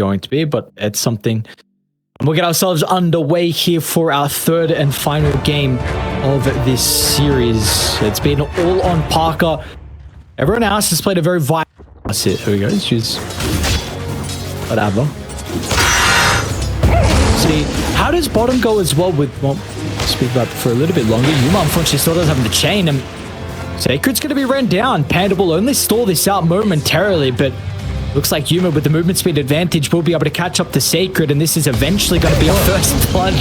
going to be, but it's something. We'll get ourselves underway here for our third and final game of this series. It's been all on Parker. Everyone else has played a very violent. That's it. Here we go. She's whatever. See, how does bottom go as well with, well, speak about for a little bit longer. Yuma unfortunately still doesn't have the chain, and Sacred's going to be run down. Panda will only stall this out momentarily, but looks like Yuma with the movement speed advantage will be able to catch up to Sacred, and this is eventually going to be a first blood.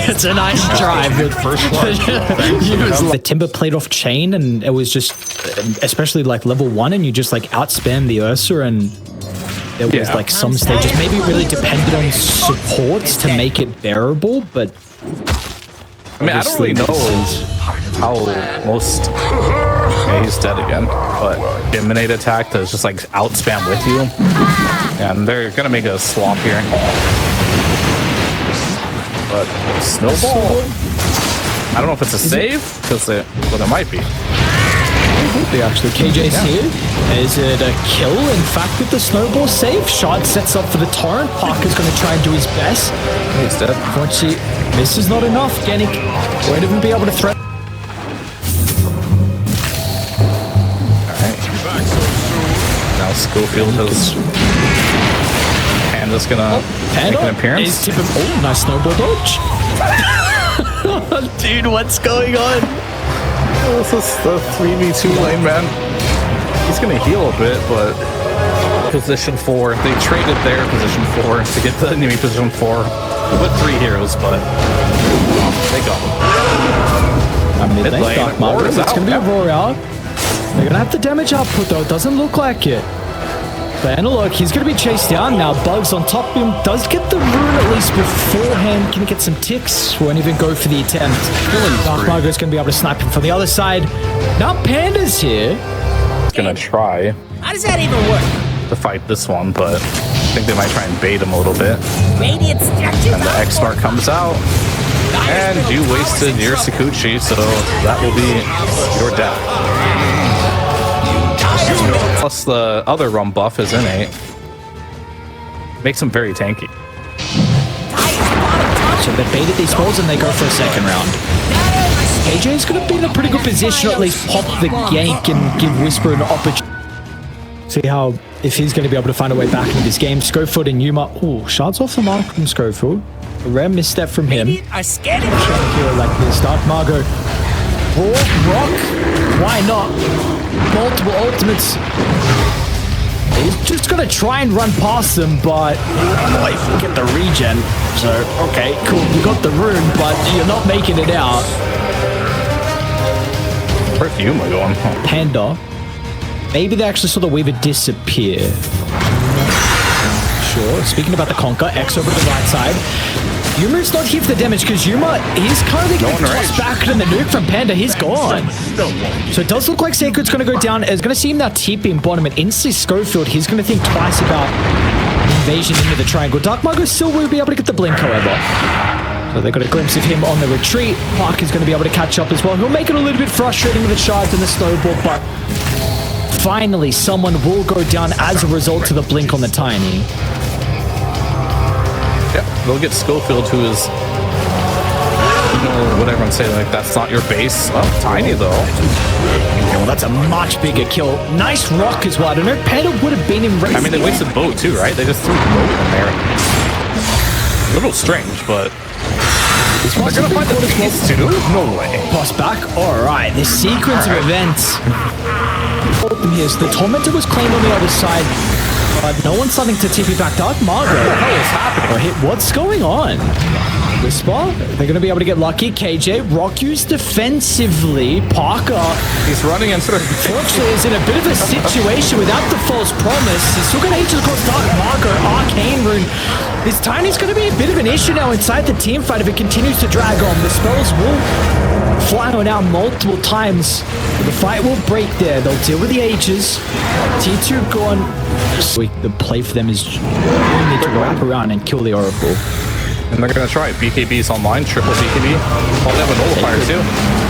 It's a nice try. First blood. The Timber played off chain, and it was just, especially like level 1, and you just like outspam the Ursa, and there was like some stages. Maybe it really depended on supports to make it bearable, but I mean, I don't really know how most. Okay, he's dead again. But Emanate attack does just like outspam with you, and they're gonna make a swap here. But snowball. I don't know if it's a save because it, well, it might be. Actually, KJ's here. Is it a kill? In fact, with the snowball save, Shard sets up for the torrent. Parker's going to try and do his best. He's dead. Unfortunately, this is not enough. Genik won't even be able to threat. Alright. Now Schofield has. Panda's gonna make an appearance. Oh, nice snowball dodge. Dude, what's going on? This is the 3v2 lane, man. He's gonna heal a bit, but position 4. They traded their position 4 to get the enemy position 4 with 3 heroes, but they got them. Mid lane, Dark Margaret. It's gonna be a roar out. They're gonna have the damage output though. It doesn't look like it. But look, he's gonna be chased down now. Bugs on top of him. Does get the rune at least beforehand. Can he get some ticks? Won't even go for the attempt. Dark Margaret's gonna be able to snipe him from the other side. Now Panda's here. He's gonna try. How does that even work? To fight this one, but I think they might try and bait him a little bit. Radiant stretches. And the X Smart comes out. And you wasted your Sakuchi, so that will be your death. Plus the other rum buff is innate. Makes him very tanky. So they baited these balls and they go for a second round. AJ's going to be in a pretty good position to at least pop the gank and give Whisper an opportunity. See how, if he's going to be able to find a way back into this game. Schofield and Yuma. Oh, shots off the mark from Schofield. A rare misstep from him. Are scared of Hero like this. Dark Margot. Rock. Why not? Multiple ultimates. He's just gonna try and run past them, but oh, he forget the regen. So okay, cool. You got the rune, but you're not making it out. Where's Yuma going? Panda. Maybe they actually saw the Weaver disappear. Sure. Speaking about the Conquer, X over to the right side. Yuma's not here for the damage because Yuma, he's currently getting tossed back in the nuke from Panda. He's gone. So it does look like Sacred's going to go down. It's going to see him now TP in bottom, and instantly Schofield, he's going to think twice about invasion into the triangle. Dark Margot still will be able to get the blink, however. So they got a glimpse of him on the retreat. Parker's going to be able to catch up as well. He'll make it a little bit frustrating with the shards and the snowball, but finally someone will go down as a result to the blink on the Tiny. Yep, they'll get Schofield, who is, you know, what everyone's saying, like, that's not your base. Well, Tiny, though. Okay, well, that's a much bigger kill. Nice rock as well. I don't know if Panda would have been in race. I mean, they wasted boat, too, right? They just threw boat in there. A little strange, but they're going to find the piece, too? No way. Boss back. All right, this sequence of events. Here's the Tormentor was claimed on the other side. But no one's starting to TP back. Dark Margot. What the hell is happening? What's going on? Whisper? They're going to be able to get lucky. KJ. Rock used defensively. Parker. He's running and sort of. Fortunately, is in a bit of a situation without the false promise. He's still going to H across Dark Margot. Arcane Rune. This Tiny's going to be a bit of an issue now inside the team fight if it continues to drag on. The spells will fly on out multiple times. The fight will break there. They'll deal with the H's. T2 gone. The play for them is you need to wrap around and kill the Oracle. And they're going to try it. BKB's online, triple BKB. Oh, they have a nullifier too.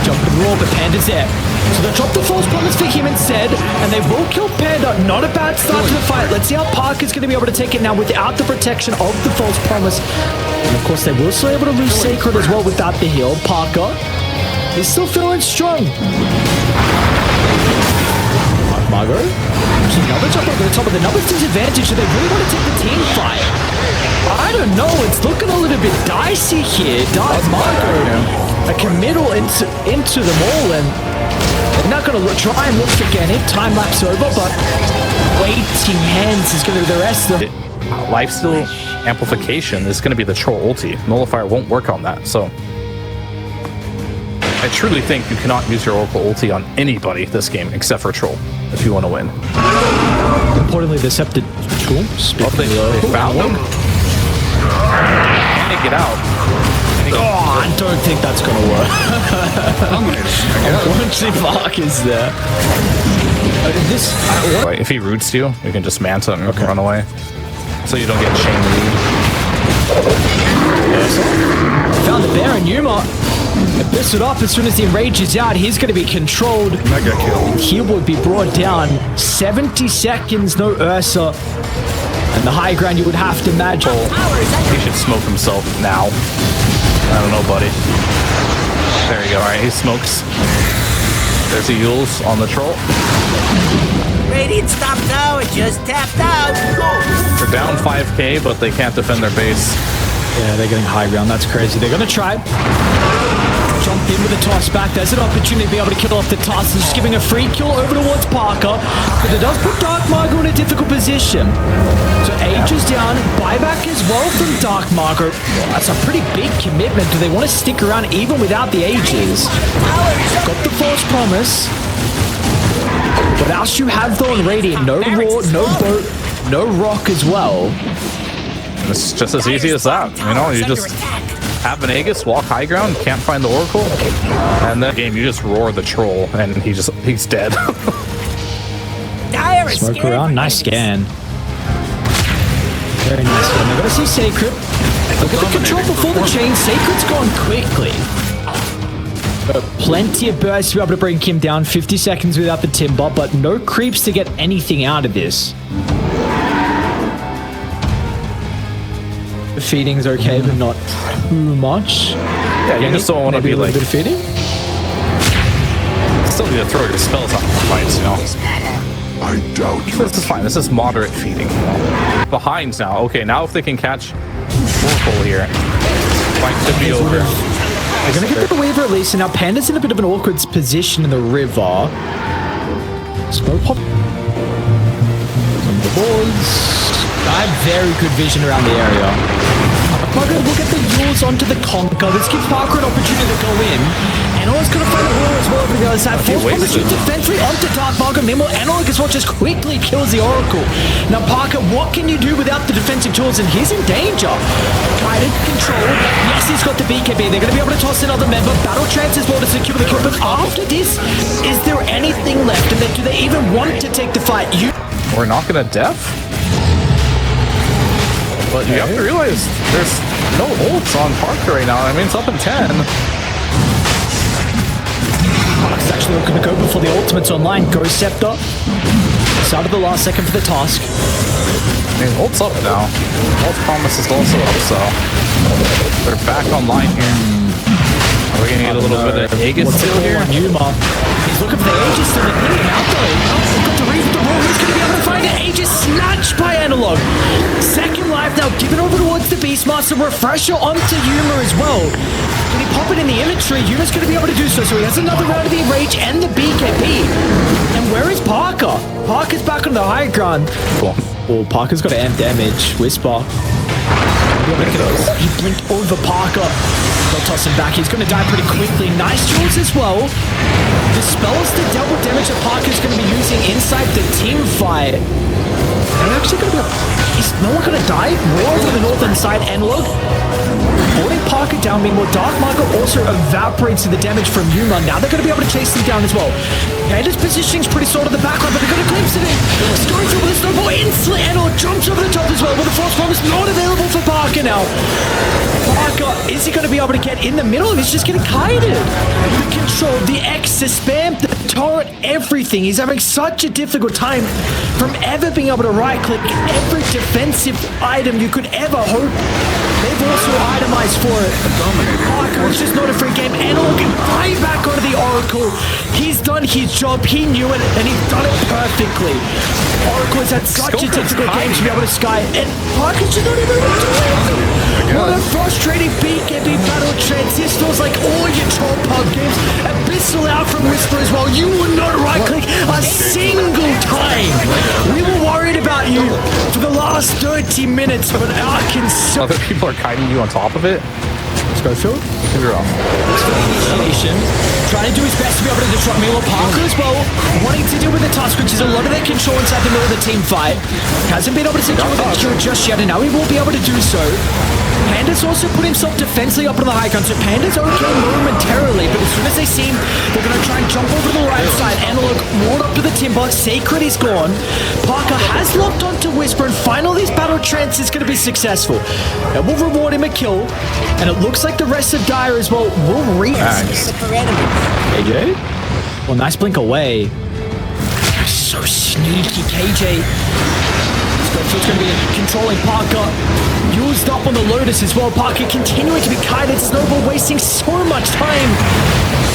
Jump the roll, but Panda's there. So they'll drop the false promise for him instead, and they will kill Panda. Not a bad start to the fight. Let's see how Parker's going to be able to take it now without the protection of the false promise. And of course, they will still able to lose Sacred as well without the heal. Parker is still feeling strong. Margot. Another jump over the top of the numbers disadvantage. Do they really want to take the team fight? I don't know. It's looking a little bit dicey here. Dark Margot, a committal into them all, and they're not going to try and look to get it. Time lapse over, but waiting hands is going to be the rest of it. Lifesteal amplification is going to be the troll ulti. Nullifier won't work on that, so I truly think you cannot use your Oracle ulti on anybody this game except for troll if you want to win. Importantly, the Scepter tool. They found him. Can they get out? Oh, I don't think that's going to work. Unfortunately, Mark is there. If he roots you, you can just manta and run away. So you don't get chain lead. Found the Baron Yuma. Abyss it up as soon as the enrage is out. He's going to be controlled. Mega kill. He would be brought down. 70 seconds, no Ursa. And the high ground you would have to imagine. He should smoke himself now. I don't know, buddy. There you go. All right, he smokes. There's the Yules on the troll. Radiant stopped now. It just tapped out. They're down 5k, but they can't defend their base. Yeah, they're getting high ground. That's crazy. They're going to try. Jump in with a toss back. There's an opportunity to be able to kill off the toss. And just giving a free kill over towards Parker. But it does put Dark Margot in a difficult position. So Age is down. Buyback as well from Dark Margot. That's a pretty big commitment. Do they want to stick around even without the Ages? Got the false promise. What else you have though in Radiant? No Ward, no Boat, no Rock as well. It's just as easy as that. You know, you just have an Aegis, walk high ground, can't find the Oracle, and then game you just roar the troll, and he's dead. Smoke around, nice scan. Very nice scan. They're gonna see Sacred. Look at the control before the chain. Sacred's gone quickly. Plenty of bursts to be able to bring him down. 50 seconds without the Timber, but no creeps to get anything out of this. The feeding's okay, but not too much. Yeah, you just don't want to be like... a bit of feeding? Still need to throw your spells on the fights, you know? I doubt you. This is fine. This is moderate feeding. You know? Behind now. Okay, now if they can catch Oracle here, fight could be over. They're going to get the waiver at least, and now Panda's in a bit of an awkward position in the river. Smoke pop. Some of the boards. I have very good vision around the area. Parker will get the Yules onto the Conquer. This gives Parker an opportunity to go in. Analog's going to find a wall as well over the other side. Force Promise shoots defensively onto Dark Margot. Meanwhile, Analog as well just quickly kills the Oracle. Now, Parker, what can you do without the defensive tools? And he's in danger. Guided, controlled. Yes, he's got the BKB. They're going to be able to toss another member. Battle Trance as well to secure the kill. But after this, is there anything left? And do they even want to take the fight? We're not going to def? But you have to realize there's no ults on Parker right now. I mean, it's up in 10. Parker's actually going to go before the ultimate's online. Go Scepter. Start of the last second for the task. I mean, ult's up now. Ult Promise is also up, so they're back online here. Are we going to get a little bit of Aegis still here? Yuma. He's looking for the Aegis still. They're hitting out though. Got to read the roll. He's going to be able to find it. Aegis snatched by Analog. Second life now given over towards the Beastmaster. Refresher onto Yuma as well. Can he pop it in the inventory? Yuma's going to be able to do so. So he has another round of the Enrage and the BKB. And where is Parker? Parker's back on the high ground. Oh, Parker's got amp damage. Whisper. He blinked over Parker. They'll toss him back. He's going to die pretty quickly. Nice Jules as well. The spells to double damage that Parker's going to be using inside the team fight. They're actually going to be... Is no one going to die? War over the northern side. Analog holding Parker down. Meanwhile, Dark Margot also evaporates the damage from Yuma. Now they're going to be able to chase him down as well. Panda's positioning's pretty solid in the background, but they're going to glimpse it in. He's going through with a snowball instantly. Analog jumps over the top as well, but the false promise not available for Parker now. Parker, is he going to be able to get in the middle? He's just getting kited. The control, the X, the spam, the turret, everything. He's having such a difficult time from ever being able to right-click every defensive item you could ever hope. They've also itemized for it. Parker, it's just not a free game. Analog can fly back onto the Oracle. He's done his job. He knew it, and he's done it perfectly. Oracle has had such a difficult game to be able to sky, and Parker's just not even able to do it. What a frustrating BKB battle trends. This feels like all your troll pub games. Abyssal out from Whisper as well. You would not right-click a single time. We were worried about you for the last 30 minutes, but Arkansas... Other people are kiting you on top of it. Schofield? You're wrong. Trying to do his best to be able to disrupt Milo. Parker as well, wanting to deal with the task, which is a lot of their control inside the middle of the team fight. Hasn't been able to secure the kill just yet, and now he will be able to do so. Panda's also put himself defensively up on the high ground, so Panda's okay momentarily, but as soon as they see him, they're going to try and jump over to the right side. Analog ward up to the timber. Sacred is gone. Parker has locked onto Whisper, and finally this battle trance is going to be successful. It will reward him a kill, and it looks like the rest of Dire as well will react. KJ? Well, nice blink away. So sneaky, KJ. It's going to be controlling Parker. Used up on the Lotus as well. Parker continuing to be kited. Snowball wasting so much time.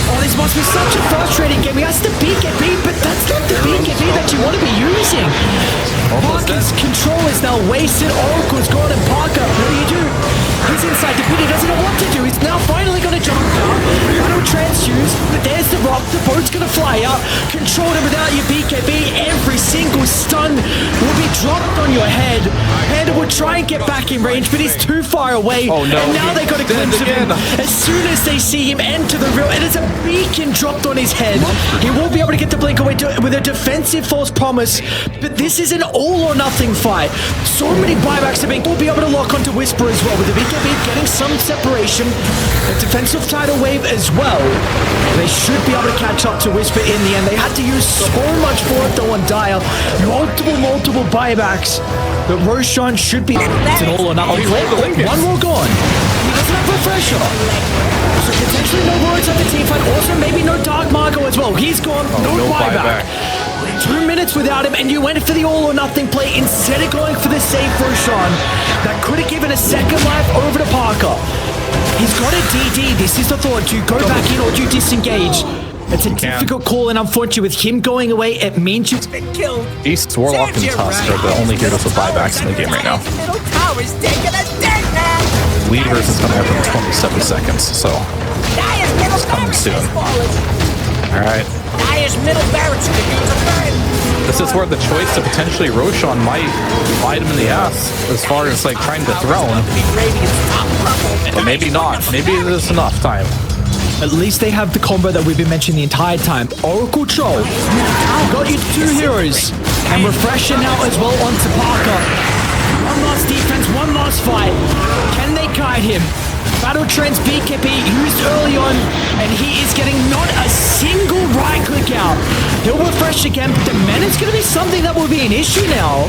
Oh, this must be such a frustrating game. He has the BKB, but that's not the BKB that you want to be using. Parker's control is now wasted. Oracle's gone, and Parker, what do you do? He's inside the pit. He doesn't know what to do. He's now finally going to jump out. Battle transfuse, but there's the rock. The boat's going to fly out. Control him without your BKB. Every single stun will be dropped on your head. Panda will try and get back in range, but he's too far away. Oh, no. And now they got a glimpse of him. As soon as they see him enter the real, it is a beacon dropped on his head. He will be able to get the blink away with a defensive false promise, but this is an all or nothing fight. So many buybacks have been. We'll be able to lock onto Whisper as well with the BKB getting some separation. A defensive tidal wave as well. They should be able to catch up to Whisper in the end. They had to use so much for it though on Dire. Multiple buybacks. But Roshan should be... It's an all or nothing. One more gone. He doesn't have refresher. So potentially no words at the team fight. Also maybe no Dark Marco as well. He's gone. No buyback. 2 minutes without him, and you went for the all or nothing play instead of going for the safe Roshan. That could have given a second life over to Parker. He's got a DD. This is the thought. Do you go back in or do you disengage? It's a difficult call, and unfortunately with him going away, it means you've been killed. East, Warlock, and Tusk are the only heroes with buybacks in the game right now. Lead versus going to happen in 27 seconds, so it's coming soon. Alright. This is where the choice to potentially Roshan might bite him in the ass as far as like trying to throne. But maybe not. Maybe there's enough time. At least they have the combo that we've been mentioning the entire time. Oracle Troll. Got you 2 heroes. And Refresher now as well onto Parker. One last defense, one last fight. Can they guide him? Battle Trends BKB used early on, and he is getting not a single right click out. He'll refresh again, but the Menace is going to be something that will be an issue now.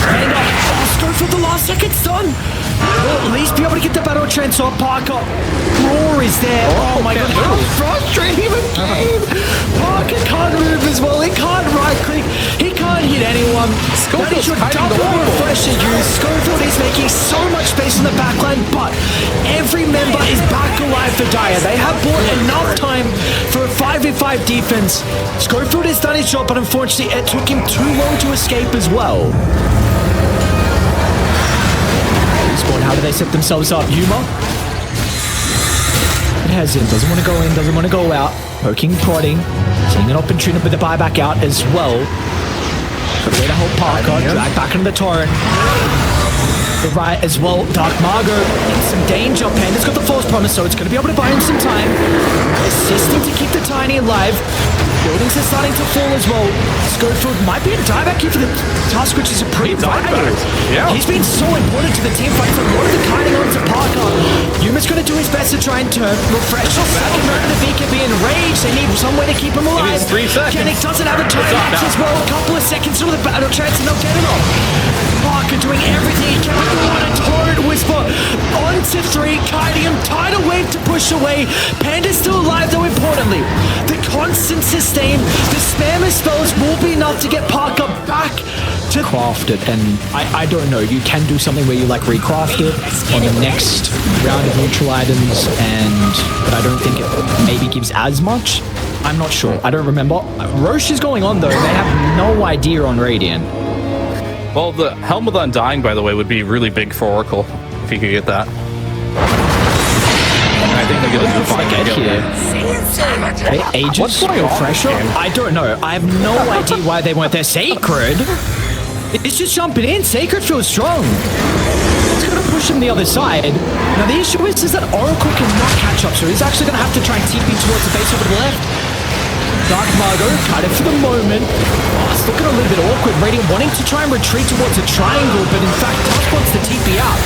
And let's go for the last second stun. We'll at least be able to get the Battle Trends on Parker. Roar is there. Oh my god, how frustrating of a game. Parker can't move as well. He can't right click. He can't hit anyone. That is your double refresher use. Schofield is making so much space in the backline, but every member is back alive for Dire. They have bought enough time for a 5v5 defense. Schofield has done his job, but unfortunately it took him too long to escape as well. How do they set themselves up? Yuma? It has him. Doesn't want to go in, doesn't want to go out. Poking, prodding. Seeing an opportunity with the buyback out as well. Good way to hold Parker. Drag back into the torrent. The right as well. Dark Margo in some danger. Panda's got the false promise, so it's going to be able to buy him some time. Assisting to keep the Tiny alive. Buildings are starting to fall as well. Schofield might be a dieback here for the task, which is a pretty vital. Yeah. He's been so important to the team fight for a lot of the kiting onto Parker. Yuma's going to do his best to try and turn. Refresh the second round of the BKB in rage. They need some way to keep him alive. 3 seconds. Kennick doesn't have a time match as well. A couple of seconds to the battle chance and they'll get it off. Parker doing everything he can. A torrent whisper onto 3. push away. Panda's still alive though, importantly. The constant sustain, the spam of spells will be enough to get Parker back to craft it. And I don't know, you can do something where you like recraft it on the next round of neutral items, but I don't think it maybe gives as much. I'm not sure. I don't remember. Roche is going on though. They have no idea on Radiant. Well, the Helm of the Undying, by the way, would be really big for Oracle if you could get that. And I think they get a new fight here. Aegis or Fresher? I don't know. I have no idea why they weren't there. Sacred? It's just jumping in. Sacred feels strong. It's going to push him the other side. Now, the issue is that Oracle cannot catch up, so he's actually going to have to try and TP towards the base over to the left. Dark Margot, cut it for the moment. Oh, it's looking a little bit awkward. Radiant wanting to try and retreat towards a triangle, but in fact, Tusk wants the TP out.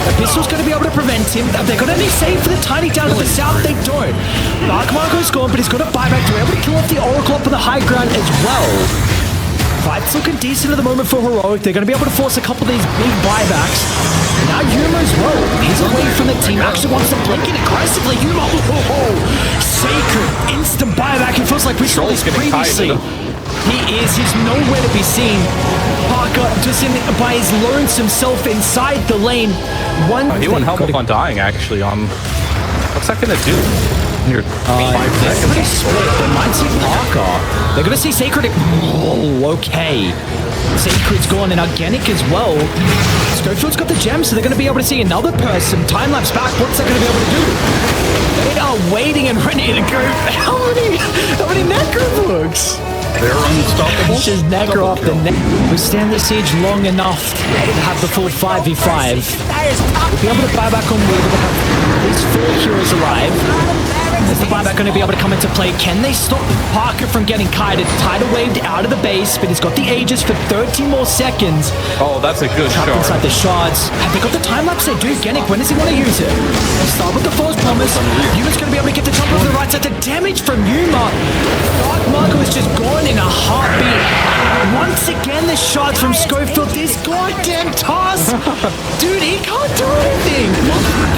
Abyssal's going to be able to prevent him. They've got any save for the tiny down to the south? They don't. Dark Margot's gone, but he's got a buyback to be able to kill off the Oracle up on the high ground as well. Fight's looking decent at the moment for Heroic. They're going to be able to force a couple of these big buybacks. Now Yuma as well. He's away from the team. Actually wants to blink in aggressively. Yuma, Sacred, instant buyback. It feels like we saw this previously. He's nowhere to be seen. Parker just by his lonesome self inside the lane. He went Helm of Undying actually on. What's that going to do? You're 5 seconds. Pretty split. They might see Parker. They're going to see Sacred. Oh, okay. Sacred's gone and Organic as well. Schofield's got the gem, so they're going to be able to see another person. Time-lapse back. What's that going to be able to do? They are waiting and ready to go. How many necro books? They're unstoppable. It's just necro off the neck. We stand the siege long enough to have the full 5v5. We'll be able to buy back on Weaver to have at least 4 heroes alive. Is the buyback going to be able to come into play? Can they stop Parker from getting kited? Tidal waved out of the base, but he's got the Aegis for 30 more seconds. Oh, that's a good shot. Inside the shards. Have they got the time lapse? They do. Genic, when does he want to use it? Let's start with the false promise. Yuma's going to be able to get the jump over the right side. The damage from Yuma. Dark Marco is just gone in a heartbeat. Once again, the shots from Schofield. This goddamn task. Dude, he can't do anything.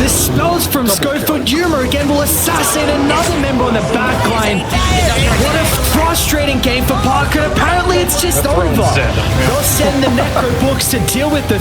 The spells from Schofield. Yuma again will assassinate another member on the back line. What a frustrating game for Parker. Apparently, it's just over. They'll send the Necro books to deal with the